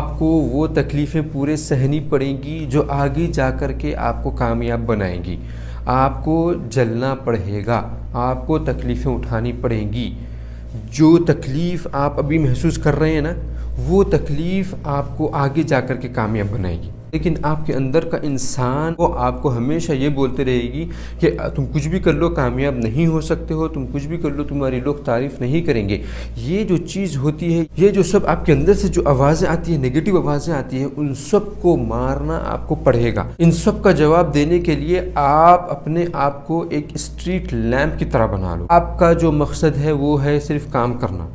آپ کو وہ تکلیفیں پورے سہنی پڑیں گی جو آگے جا کر کے آپ کو کامیاب بنائیں گی۔ آپ کو جلنا پڑے گا، آپ کو تکلیفیں اٹھانی پڑیں گی۔ جو تکلیف آپ ابھی محسوس کر رہے ہیں نا، وہ تکلیف آپ کو آگے جا کر کے کامیاب بنائے گی۔ لیکن آپ کے اندر کا انسان وہ آپ کو ہمیشہ یہ بولتے رہے گی کہ تم کچھ بھی کر لو کامیاب نہیں ہو سکتے ہو، تم کچھ بھی کر لو تمہاری لوگ تعریف نہیں کریں گے۔ یہ جو چیز ہوتی ہے، یہ جو سب آپ کے اندر سے جو آوازیں آتی ہیں، نیگیٹو آوازیں آتی ہیں، ان سب کو مارنا آپ کو پڑے گا۔ ان سب کا جواب دینے کے لیے آپ اپنے آپ کو ایک اسٹریٹ لیمپ کی طرح بنا لو۔ آپ کا جو مقصد ہے وہ ہے صرف کام کرنا۔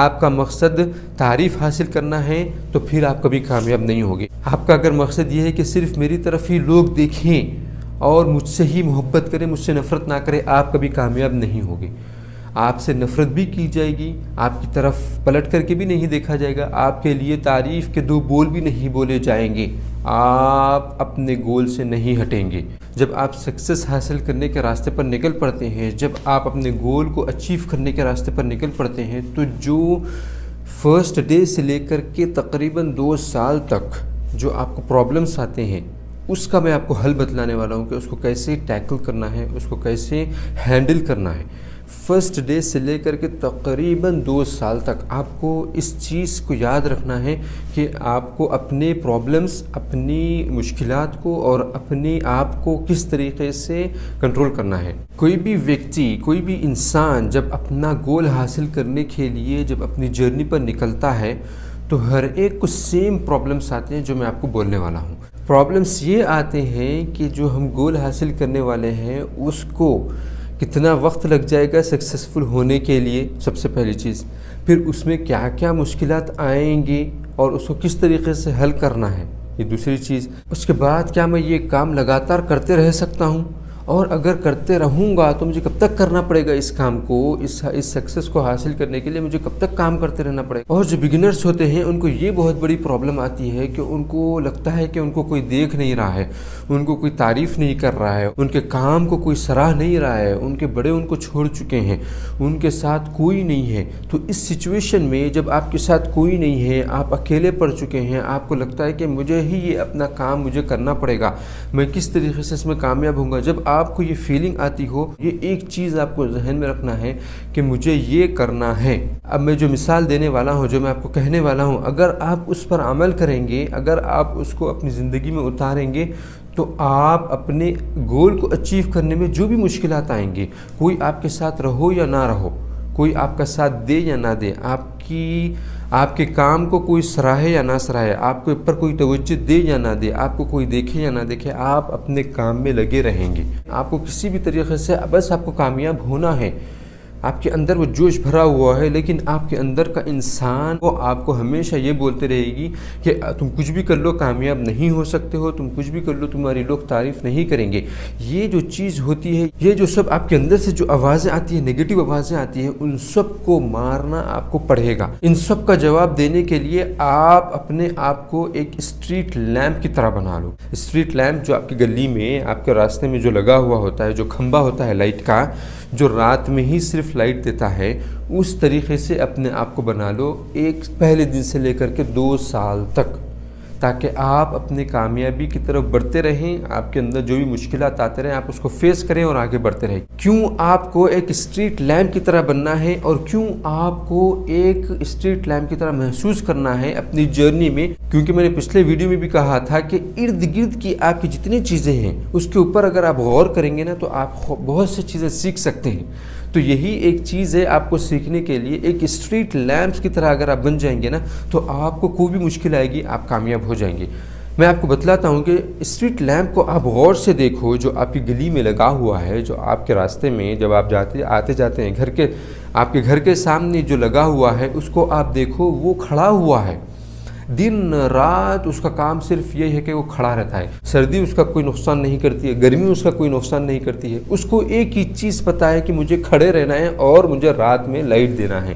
آپ کا مقصد تعریف حاصل کرنا ہے تو پھر آپ کبھی کامیاب نہیں ہوگے۔ آپ کا اگر مقصد یہ ہے کہ صرف میری طرف ہی لوگ دیکھیں اور مجھ سے ہی محبت کریں، مجھ سے نفرت نہ کریں، آپ کبھی کامیاب نہیں ہوگے۔ آپ سے نفرت بھی کی جائے گی، آپ کی طرف پلٹ کر کے بھی نہیں دیکھا جائے گا، آپ کے لیے تعریف کے دو بول بھی نہیں بولے جائیں گے، آپ اپنے گول سے نہیں ہٹیں گے۔ جب آپ سکسیس حاصل کرنے کے راستے پر نکل پڑتے ہیں، جب آپ اپنے گول کو اچیو کرنے کے راستے پر نکل پڑتے ہیں، تو جو فرسٹ ڈے سے لے کر کے تقریباً 2 سال تک جو آپ کو پرابلمس آتے ہیں، اس کا میں آپ کو حل بتلانے والا ہوں کہ اس کو کیسے ٹیکل کرنا ہے، اس کو کیسے ہینڈل کرنا ہے۔ فرسٹ ڈے سے لے کر کے تقریباً 2 سال تک آپ کو اس چیز کو یاد رکھنا ہے کہ آپ کو اپنے پرابلمس، اپنی مشکلات کو اور اپنے آپ کو کس طریقے سے کنٹرول کرنا ہے۔ کوئی بھی ویکتی، کوئی بھی انسان جب اپنا گول حاصل کرنے کے لیے جب اپنی جرنی پر نکلتا ہے تو ہر ایک کو سیم پرابلمس آتے ہیں جو میں آپ کو بولنے والا ہوں۔ پرابلمس یہ آتے ہیں کہ جو ہم گول حاصل کرنے والے ہیں اس کو کتنا وقت لگ جائے گا سکسیسفل ہونے کے لیے، سب سے پہلی چیز۔ پھر اس میں کیا کیا مشکلات آئیں گی اور اس کو کس طریقے سے حل کرنا ہے، یہ دوسری چیز۔ اس کے بعد کیا میں یہ کام لگاتار کرتے رہ سکتا ہوں، اور اگر کرتے رہوں گا تو مجھے کب تک کرنا پڑے گا اس کام کو، اس سکسیس کو حاصل کرنے کے لیے مجھے کب تک کام کرتے رہنا پڑے گا۔ اور جو بگنرز ہوتے ہیں ان کو یہ بہت بڑی پرابلم آتی ہے کہ ان کو لگتا ہے کہ ان کو کوئی دیکھ نہیں رہا ہے، ان کو کوئی تعریف نہیں کر رہا ہے، ان کے کام کو کوئی سراہ نہیں رہا ہے، ان کے بڑے ان کو چھوڑ چکے ہیں، ان کے ساتھ کوئی نہیں ہے۔ تو اس سچویشن میں جب آپ کے ساتھ کوئی نہیں ہے، آپ اکیلے پڑ چکے ہیں، آپ کو لگتا ہے کہ مجھے ہی یہ اپنا کام مجھے کرنا پڑے گا، میں کس طریقے سے اس میں کامیاب ہوں گا۔ جب آپ کو یہ فیلنگ آتی ہو، یہ ایک چیز آپ کو ذہن میں رکھنا ہے کہ مجھے یہ کرنا ہے۔ اب میں جو مثال دینے والا ہوں، جو میں آپ کو کہنے والا ہوں، اگر آپ اس پر عمل کریں گے، اگر آپ اس کو اپنی زندگی میں اتاریں گے تو آپ اپنے گول کو اچیو کرنے میں جو بھی مشکلات آئیں گے، کوئی آپ کے ساتھ رہو یا نہ رہو، کوئی آپ کا ساتھ دے یا نہ دے، آپ کے کام کو کوئی سراہے یا نہ سراہے، آپ کے اوپر کوئی توجہ دے یا نہ دے، آپ کو کوئی دیکھے یا نہ دیکھے، آپ اپنے کام میں لگے رہیں گے۔ آپ کو کسی بھی طریقے سے بس آپ کو کامیاب ہونا ہے۔ آپ کے اندر وہ جوش بھرا ہوا ہے، لیکن آپ کے اندر کا انسان وہ آپ کو ہمیشہ یہ بولتے رہے گی کہ تم کچھ بھی کر لو کامیاب نہیں ہو سکتے ہو، تم کچھ بھی کر لو تمہاری لوگ تعریف نہیں کریں گے۔ یہ جو چیز ہوتی ہے، یہ جو سب آپ کے اندر سے جو آوازیں آتی ہیں، نیگیٹو آوازیں آتی ہیں، ان سب کو مارنا آپ کو پڑے گا۔ ان سب کا جواب دینے کے لیے آپ اپنے آپ کو ایک اسٹریٹ لیمپ کی طرح بنا لو۔ اسٹریٹ لیمپ جو آپ کی گلی میں، آپ کے راستے میں جو لگا ہوا ہوتا ہے، جو کھمبا ہوتا ہے لائٹ کا، جو رات میں ہی صرف لائٹ دیتا ہے، اس طریقے سے اپنے آپ کو بنا لو، ایک پہلے دن سے لے کر کے 2 سال تک، تاکہ آپ اپنے کامیابی کی طرف بڑھتے رہیں۔ آپ کے اندر جو بھی مشکلات آتے رہیں، آپ اس کو فیس کریں اور آگے بڑھتے رہیں۔ کیوں آپ کو ایک اسٹریٹ لیمپ کی طرح بننا ہے، اور کیوں آپ کو ایک اسٹریٹ لیمپ کی طرح محسوس کرنا ہے اپنی جرنی میں؟ کیونکہ میں نے پچھلے ویڈیو میں بھی کہا تھا کہ ارد گرد کی آپ کی جتنی چیزیں ہیں اس کے اوپر اگر آپ غور کریں گے نا تو آپ بہت سی چیزیں سیکھ سکتے ہیں۔ تو یہی ایک چیز ہے آپ کو سیکھنے کے لیے، ایک اسٹریٹ لیمپس کی طرح اگر آپ بن جائیں گے نا تو آپ کو کوئی بھی مشکل آئے گی، آپ کامیاب ہو جائیں گے۔ میں آپ کو بتلاتا ہوں کہ اسٹریٹ لیمپ کو آپ غور سے دیکھو، جو آپ کی گلی میں لگا ہوا ہے، جو آپ کے راستے میں جب آپ آتے جاتے ہیں، آپ کے گھر کے سامنے جو لگا ہوا ہے، اس کو آپ دیکھو، وہ کھڑا ہوا ہے۔ دن رات اس کا کام صرف یہ ہے کہ وہ کھڑا رہتا ہے۔ سردی اس کا کوئی نقصان نہیں کرتی ہے، گرمی اس کا کوئی نقصان نہیں کرتی ہے۔ اس کو ایک ہی چیز پتہ ہے کہ مجھے کھڑے رہنا ہے اور مجھے رات میں لائٹ دینا ہے۔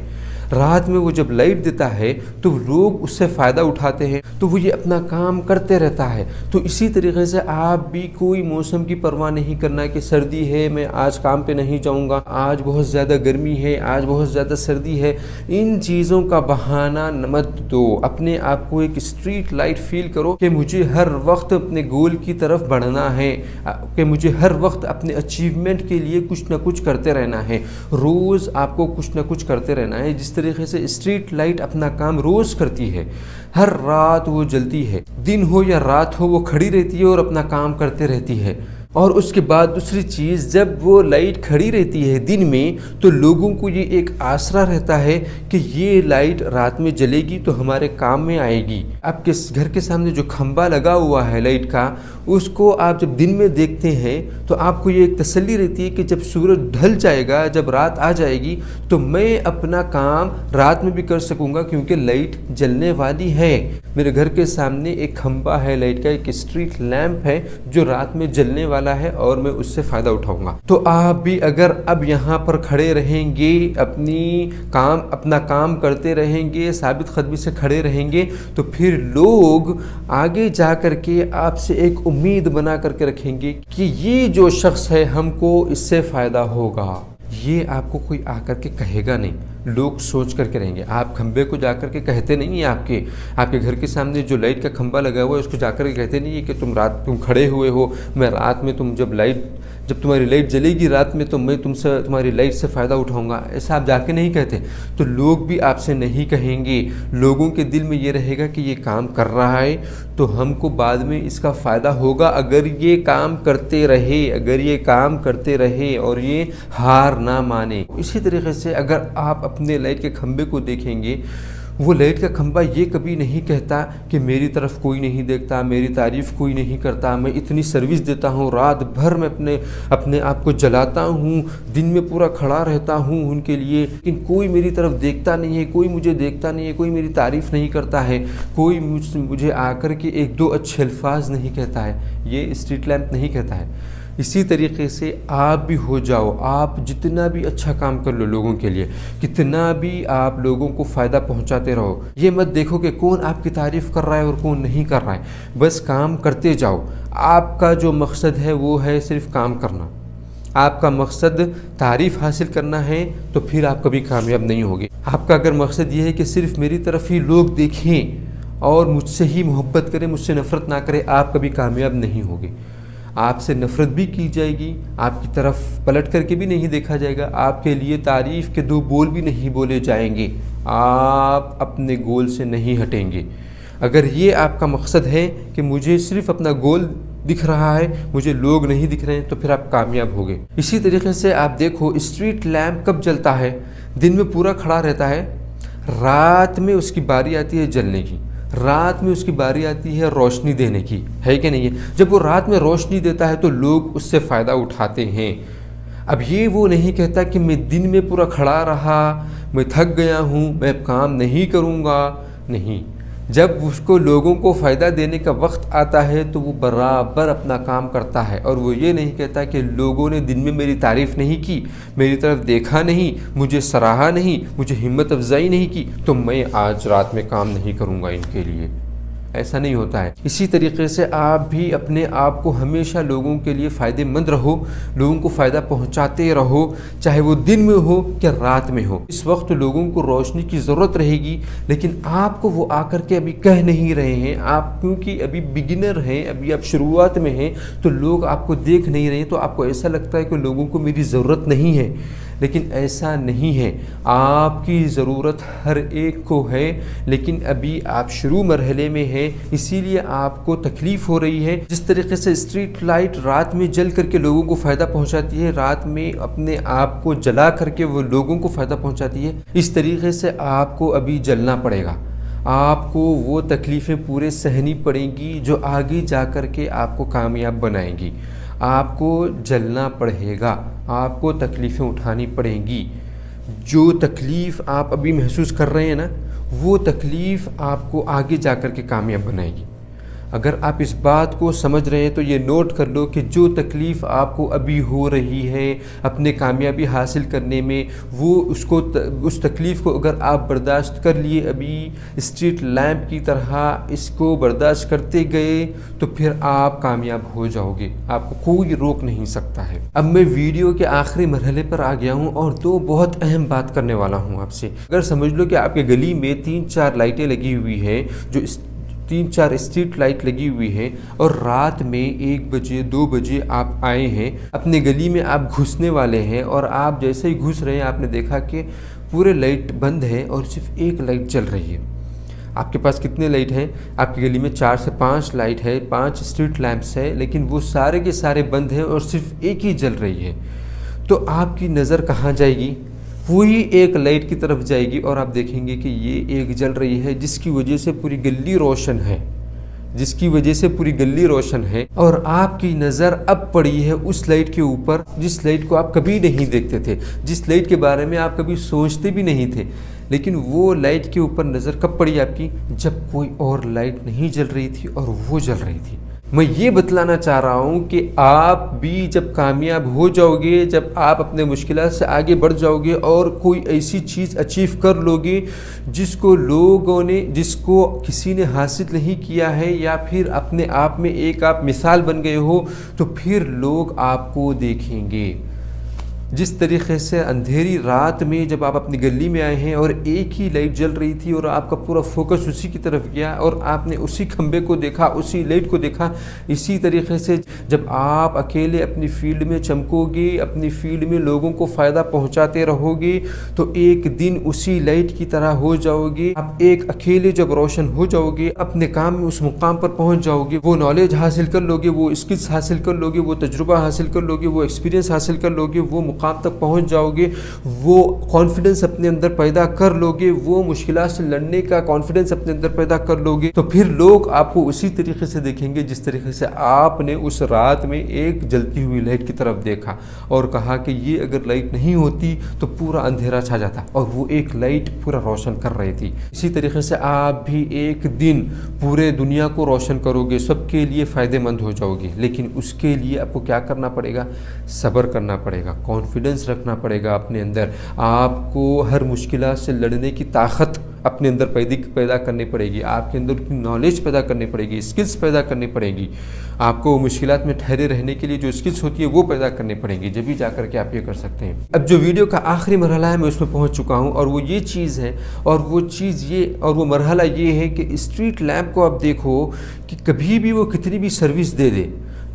رات میں وہ جب لائٹ دیتا ہے تو لوگ اس سے فائدہ اٹھاتے ہیں، تو وہ یہ اپنا کام کرتے رہتا ہے۔ تو اسی طریقے سے آپ بھی کوئی موسم کی پرواہ نہیں کرنا کہ سردی ہے میں آج کام پہ نہیں جاؤں گا، آج بہت زیادہ گرمی ہے، آج بہت زیادہ سردی ہے، ان چیزوں کا بہانہ مت دو۔ اپنے آپ کو ایک اسٹریٹ لائٹ فیل کرو کہ مجھے ہر وقت اپنے گول کی طرف بڑھنا ہے، کہ مجھے ہر وقت اپنے اچیومنٹ کے لیے کچھ نہ کچھ کرتے رہنا ہے، روز آپ کو کچھ نہ کچھ کرتے رہنا ہے۔ جس طریقے سے اسٹریٹ لائٹ اپنا کام روز کرتی ہے، ہر رات وہ جلتی ہے، دن ہو یا رات ہو وہ کھڑی رہتی ہے اور اپنا کام کرتے رہتی ہے۔ اور اس کے بعد دوسری چیز، جب وہ لائٹ کھڑی رہتی ہے دن میں تو لوگوں کو یہ ایک آسرا رہتا ہے کہ یہ لائٹ رات میں جلے گی تو ہمارے کام میں آئے گی۔ آپ کے گھر کے سامنے جو کھمبا لگا ہوا ہے لائٹ کا، اس کو آپ جب دن میں دیکھتے ہیں تو آپ کو یہ ایک تسلی رہتی ہے کہ جب سورج ڈھل جائے گا، جب رات آ جائے گی تو میں اپنا کام رات میں بھی کر سکوں گا کیونکہ لائٹ جلنے والی ہے۔ میرے گھر کے سامنے ایک کھمبا ہے لائٹ کا، ایک اسٹریٹ لیمپ ہے جو رات میں جلنے والا ہے اور میں اس سے فائدہ اٹھاؤں گا۔ تو آپ بھی اگر اب یہاں پر کھڑے رہیں گے، اپنا کام کرتے رہیں گے، ثابت قدمی سے کھڑے رہیں گے، تو پھر لوگ آگے جا کر کے آپ سے ایک امید بنا کر کے رکھیں گے کہ یہ جو شخص ہے ہم کو اس سے فائدہ ہوگا۔ یہ آپ کو کوئی آ کر کے کہے گا نہیں، لوگ سوچ کر کے رہیں گے۔ آپ کھمبے کو جا کر کے کہتے نہیں ہیں، آپ کے گھر کے سامنے جو لائٹ کا کھمبا لگا ہوا ہے اس کو جا کر کے کہتے نہیں ہیں کہ تم کھڑے ہوئے ہو، میں رات میں جب تمہاری لائٹ جلے گی رات میں تو میں تمہاری لائٹ سے فائدہ اٹھاؤں گا، ایسا آپ جا کے نہیں کہتے۔ تو لوگ بھی آپ سے نہیں کہیں گے، لوگوں کے دل میں یہ رہے گا کہ یہ کام کر رہا ہے تو ہم کو بعد میں اس کا فائدہ ہوگا اگر یہ کام کرتے رہے اور یہ ہار نہ مانے۔ اسی طریقے سے اگر آپ اپنے لائٹ کے کھمبے کو دیکھیں گے، وہ لائٹ کا کھمبا یہ کبھی نہیں کہتا کہ میری طرف کوئی نہیں دیکھتا، میری تعریف کوئی نہیں کرتا، میں اتنی سروس دیتا ہوں، رات بھر میں اپنے آپ کو جلاتا ہوں، دن میں پورا کھڑا رہتا ہوں ان کے لیے، لیکن کوئی میری طرف دیکھتا نہیں ہے، کوئی مجھے دیکھتا نہیں ہے، کوئی میری تعریف نہیں کرتا ہے، کوئی مجھے آ کر کے ایک دو اچھے الفاظ نہیں کہتا ہے۔ یہ اسٹریٹ لیمپ نہیں کہتا ہے۔ اسی طریقے سے آپ بھی ہو جاؤ، آپ جتنا بھی اچھا کام کر لو لوگوں کے لیے، کتنا بھی آپ لوگوں کو فائدہ پہنچاتے رہو، یہ مت دیکھو کہ کون آپ کی تعریف کر رہا ہے اور کون نہیں کر رہا ہے، بس کام کرتے جاؤ۔ آپ کا جو مقصد ہے وہ ہے صرف کام کرنا، آپ کا مقصد تعریف حاصل کرنا ہے تو پھر آپ کبھی کامیاب نہیں ہوگے۔ آپ کا اگر مقصد یہ ہے کہ صرف میری طرف ہی لوگ دیکھیں اور مجھ سے ہی محبت کریں، مجھ سے نفرت نہ کریں، آپ کبھی کامیاب نہیں ہوگے۔ آپ سے نفرت بھی کی جائے گی، آپ کی طرف پلٹ کر کے بھی نہیں دیکھا جائے گا، آپ کے لیے تعریف کے دو بول بھی نہیں بولے جائیں گے، آپ اپنے گول سے نہیں ہٹیں گے۔ اگر یہ آپ کا مقصد ہے کہ مجھے صرف اپنا گول دکھ رہا ہے، مجھے لوگ نہیں دکھ رہے ہیں، تو پھر آپ کامیاب ہوگے۔ اسی طریقے سے آپ دیکھو اسٹریٹ لیمپ کب جلتا ہے؟ دن میں پورا کھڑا رہتا ہے، رات میں اس کی باری آتی ہے جلنے کی، رات میں اس کی باری آتی ہے روشنی دینے کی، ہے کہ نہیں ہے؟ جب وہ رات میں روشنی دیتا ہے تو لوگ اس سے فائدہ اٹھاتے ہیں۔ اب یہ وہ نہیں کہتا کہ میں دن میں پورا کھڑا رہا، میں تھک گیا ہوں، میں اب کام نہیں کروں گا، نہیں۔ جب اس کو لوگوں کو فائدہ دینے کا وقت آتا ہے تو وہ برابر اپنا کام کرتا ہے، اور وہ یہ نہیں کہتا کہ لوگوں نے دن میں میری تعریف نہیں کی، میری طرف دیکھا نہیں، مجھے سراہا نہیں، مجھے ہمت افزائی نہیں کی، تو میں آج رات میں کام نہیں کروں گا ان کے لیے۔ ایسا نہیں ہوتا ہے۔ اسی طریقے سے آپ بھی اپنے آپ کو ہمیشہ لوگوں کے لیے فائدہ مند رہو، لوگوں کو فائدہ پہنچاتے رہو، چاہے وہ دن میں ہو کہ رات میں ہو۔ اس وقت لوگوں کو روشنی کی ضرورت رہے گی، لیکن آپ کو وہ آ کر کے ابھی کہہ نہیں رہے ہیں، آپ کیونکہ ابھی بگنر ہیں، ابھی آپ شروعات میں ہیں، تو لوگ آپ کو دیکھ نہیں رہے ہیں، تو آپ کو ایسا لگتا ہے کہ لوگوں کو میری ضرورت نہیں ہے، لیکن ایسا نہیں ہے۔ آپ کی ضرورت ہر ایک کو ہے، لیکن ابھی آپ شروع مرحلے میں ہیں، اسی لیے آپ کو تکلیف ہو رہی ہے۔ جس طریقے سے اسٹریٹ لائٹ رات میں جل کر کے لوگوں کو فائدہ پہنچاتی ہے، رات میں اپنے آپ کو جلا کر کے وہ لوگوں کو فائدہ پہنچاتی ہے، اس طریقے سے آپ کو ابھی جلنا پڑے گا۔ آپ کو وہ تکلیفیں پورے سہنی پڑیں گی جو آگے جا کر کے آپ کو کامیاب بنائیں گی۔ آپ کو جلنا پڑے گا، آپ کو تکلیفیں اٹھانی پڑیں گی۔ جو تکلیف آپ ابھی محسوس کر رہے ہیں نا، وہ تکلیف آپ کو آگے جا کر کے کامیاب بنائے گی۔ اگر آپ اس بات کو سمجھ رہے ہیں تو یہ نوٹ کر لو کہ جو تکلیف آپ کو ابھی ہو رہی ہے اپنے کامیابی حاصل کرنے میں، وہ اس تکلیف کو اگر آپ برداشت کر لیے ابھی اسٹریٹ لیمپ کی طرح اس کو برداشت کرتے گئے تو پھر آپ کامیاب ہو جاؤ گے، آپ کو کوئی روک نہیں سکتا ہے۔ اب میں ویڈیو کے آخری مرحلے پر آ گیا ہوں اور دو بہت اہم بات کرنے والا ہوں آپ سے۔ اگر سمجھ لو کہ آپ کے گلی میں 3-4 لائٹیں لگی ہوئی ہیں، جو 3-4 اسٹریٹ لائٹ لگی ہوئی ہیں، اور رات میں 1 بجے 2 بجے آپ آئے ہیں، اپنے گلی میں آپ گھسنے والے ہیں، اور آپ جیسے ہی گھس رہے ہیں آپ نے دیکھا کہ پورے لائٹ بند ہے اور صرف ایک لائٹ جل رہی ہے۔ آپ کے پاس کتنے لائٹ ہیں؟ آپ کی گلی میں 4 سے 5 لائٹ ہے، 5 اسٹریٹ لیمپس ہے، لیکن وہ سارے کے سارے بند ہیں اور صرف ایک ہی جل رہی ہے۔ تو آپ کی نظر کہاں جائے گی؟ وہی ایک لائٹ کی طرف جائے گی، اور آپ دیکھیں گے کہ یہ ایک جل رہی ہے جس کی وجہ سے پوری گلی روشن ہے، اور آپ کی نظر اب پڑی ہے اس لائٹ کے اوپر جس لائٹ کو آپ کبھی نہیں دیکھتے تھے، جس لائٹ کے بارے میں آپ کبھی سوچتے بھی نہیں تھے، لیکن وہ لائٹ کے اوپر نظر کب پڑی آپ کی؟ جب کوئی اور لائٹ نہیں جل رہی تھی اور وہ جل رہی تھی۔ میں یہ بتلانا چاہ رہا ہوں کہ آپ بھی جب کامیاب ہو جاؤ گے، جب آپ اپنے مشکلات سے آگے بڑھ جاؤ گے اور کوئی ایسی چیز اچیو کر لو گے جس کو کسی نے حاصل نہیں کیا ہے، یا پھر اپنے آپ میں ایک آپ مثال بن گئے ہو، تو پھر لوگ آپ کو دیکھیں گے۔ جس طریقے سے اندھیری رات میں جب آپ اپنی گلی میں آئے ہیں اور ایک ہی لائٹ جل رہی تھی اور آپ کا پورا فوکس اسی کی طرف گیا اور آپ نے اسی کھمبے کو دیکھا، اسی لائٹ کو دیکھا، اسی طریقے سے جب آپ اکیلے اپنی فیلڈ میں چمکو گے، اپنی فیلڈ میں لوگوں کو فائدہ پہنچاتے رہو گے، تو ایک دن اسی لائٹ کی طرح ہو جاؤ گے۔ آپ ایک اکیلے جب روشن ہو جاؤ گے، اپنے کام میں اس مقام پر پہنچ جاؤ گے، وہ نالج حاصل کر لو گے، وہ اسکلز حاصل کر لو گے، وہ تجربہ حاصل کر لو گے، وہ ایکسپیرینس حاصل کر لو گے، وہ مقام تک پہنچ جاؤ گے، وہ کانفیڈنس اپنے اندر پیدا کر لو گے، وہ مشکلات سے لڑنے کا کانفیڈنس اپنے اندر پیدا کر لو گے، تو پھر لوگ آپ کو اسی طریقے سے دیکھیں گے جس طریقے سے آپ نے اس رات میں ایک جلتی ہوئی لائٹ کی طرف دیکھا اور کہا کہ یہ اگر لائٹ نہیں ہوتی تو پورا اندھیرا چھا جاتا، اور وہ ایک لائٹ پورا روشن کر رہی تھی۔ اسی طریقے سے آپ بھی ایک دن پورے دنیا کو روشن کرو گے، سب کے لیے فائدہ مند ہو جاؤ گے، لیکن اس کے لیے آپ کو کیا کرنا پڑے گا؟ صبر کرنا پڑے گا، کانفیڈنس رکھنا پڑے گا اپنے اندر، آپ کو ہر مشکلات سے لڑنے کی طاقت اپنے اندر پیدا کرنی پڑے گی، آپ کے اندر نالج پیدا کرنی پڑے گی، اسکلز پیدا کرنی پڑے گی، آپ کو مشکلات میں ٹھہرے رہنے کے لیے جو اسکلز ہوتی ہے وہ پیدا کرنی پڑیں گی، جبھی جا کر کے آپ یہ کر سکتے ہیں۔ اب جو ویڈیو کا آخری مرحلہ ہے میں اس میں پہنچ چکا ہوں، اور وہ یہ چیز ہے، اور وہ مرحلہ یہ ہے کہ اسٹریٹ لیمپ کو آپ دیکھو کہ کبھی بھی وہ کتنی بھی سروس دے دے،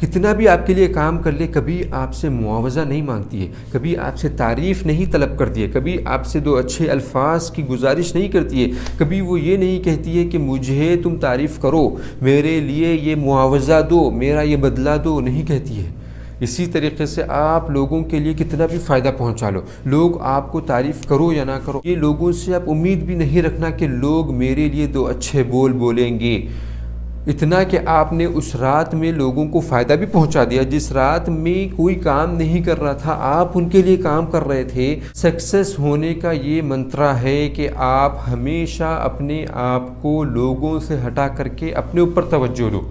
کتنا بھی آپ کے لیے کام کر لے، کبھی آپ سے معاوضہ نہیں مانگتی ہے، کبھی آپ سے تعریف نہیں طلب کرتی ہے، کبھی آپ سے 2 اچھے الفاظ کی گزارش نہیں کرتی ہے، کبھی وہ یہ نہیں کہتی ہے کہ مجھے تم تعریف کرو، میرے لیے یہ معاوضہ دو، میرا یہ بدلہ دو، نہیں کہتی ہے۔ اسی طریقے سے آپ لوگوں کے لیے کتنا بھی فائدہ پہنچا لو، لوگ آپ کو تعریف کرو یا نہ کرو، یہ لوگوں سے آپ امید بھی نہیں رکھنا کہ لوگ میرے لیے 2 اچھے بولیں گے۔ اتنا کہ آپ نے اس رات میں لوگوں کو فائدہ بھی پہنچا دیا، جس رات میں کوئی کام نہیں کر رہا تھا آپ ان کے لیے کام کر رہے تھے۔ سکسیس ہونے کا یہ منترا ہے کہ آپ ہمیشہ اپنے آپ کو لوگوں سے ہٹا کر کے اپنے اوپر توجہ دو۔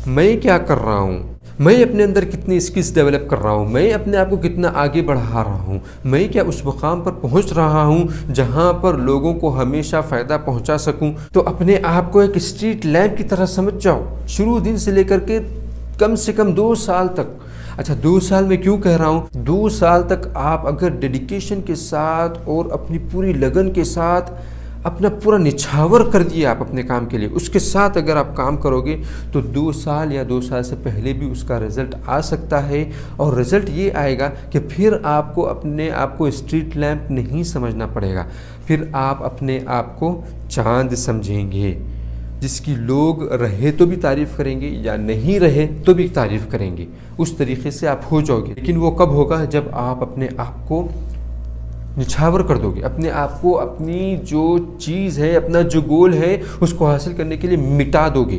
میں کیا کر رہا ہوں، میں اپنے اندر کتنی اسکلز ڈیولپ کر رہا ہوں، میں اپنے آپ کو کتنا آگے بڑھا رہا ہوں، میں کیا اس مقام پر پہنچ رہا ہوں جہاں پر لوگوں کو ہمیشہ فائدہ پہنچا سکوں۔ تو اپنے آپ کو ایک اسٹریٹ لیمپ کی طرح سمجھ جاؤ، شروع دن سے لے کر کے کم سے کم 2 سال تک۔ اچھا 2 سال میں کیوں کہہ رہا ہوں؟ 2 سال تک آپ اگر ڈیڈیکیشن کے ساتھ اور اپنی پوری لگن کے ساتھ اپنا پورا نچھاور کر دیا آپ اپنے کام کے لیے، اس کے ساتھ اگر آپ کام کرو گے تو 2 سال یا 2 سال سے پہلے بھی اس کا رزلٹ آ سکتا ہے، اور رزلٹ یہ آئے گا کہ پھر آپ کو اپنے آپ کو اسٹریٹ لیمپ نہیں سمجھنا پڑے گا، پھر آپ اپنے آپ کو چاند سمجھیں گے، جس کی لوگ رہے تو بھی تعریف کریں گے یا نہیں رہے تو بھی تعریف کریں گے۔ اس طریقے سے آپ ہو جاؤ گے، لیکن وہ کب ہوگا؟ جب آپ اپنے آپ کو نچھاور کر دو گے، اپنے آپ کو اپنی جو چیز ہے، اپنا جو گول ہے اس کو حاصل کرنے کے لیے مٹا دو گے،